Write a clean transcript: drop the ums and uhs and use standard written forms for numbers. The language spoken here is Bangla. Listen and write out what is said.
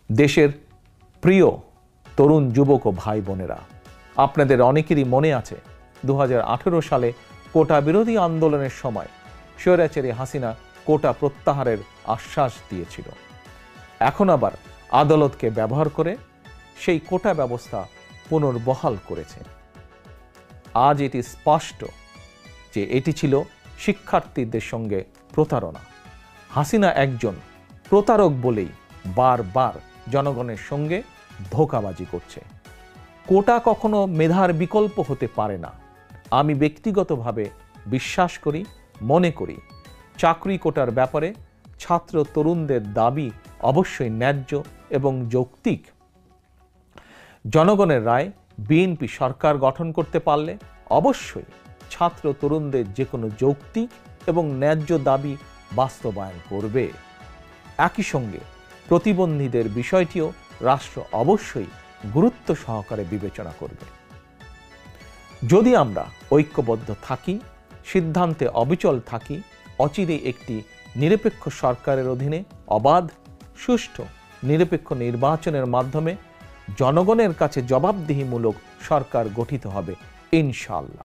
দেশের প্রিয় তরুণ যুবক ও ভাই বোনেরা, আপনাদের অনেকেরই মনে আছে 2018 সালে কোটা বিরোধী আন্দোলনের সময় স্বৈরাচারী হাসিনা কোটা প্রত্যাহারের আশ্বাস দিয়েছিল। এখন আবার আদালতকে ব্যবহার করে সেই কোটা ব্যবস্থা পুনর্বহাল করেছে। আজ এটি স্পষ্ট যে এটি ছিল শিক্ষার্থীদের সঙ্গে প্রতারণা। হাসিনা একজন প্রতারক বলেই বারবার জনগণের সঙ্গে ধোঁকাবাজি করছে। কোটা কখনো মেধার বিকল্প হতে পারে না। আমি ব্যক্তিগতভাবে বিশ্বাস করি, মনে করি চাকরি কোটার ব্যাপারে ছাত্র তরুণদের দাবি অবশ্যই ন্যায্য এবং যৌক্তিক। জনগণের রায় বিএনপি সরকার গঠন করতে পারলে অবশ্যই ছাত্র তরুণদের যে কোনো যৌক্তিক এবং ন্যায্য দাবি বাস্তবায়ন করবে। একই সঙ্গে প্রতিবন্ধীদের বিষয়টিও রাষ্ট্র অবশ্যই গুরুত্ব সহকারে বিবেচনা করবে। যদি আমরা ঐক্যবদ্ধ থাকি, সিদ্ধান্তে অবিচল থাকি, অচিরেই একটি নিরপেক্ষ সরকারের অধীনে অবাধ, সুষ্ঠু, নিরপেক্ষ নির্বাচনের মাধ্যমে জনগণের কাছে জবাবদিহিমূলক সরকার গঠিত হবে ইনশাআল্লাহ।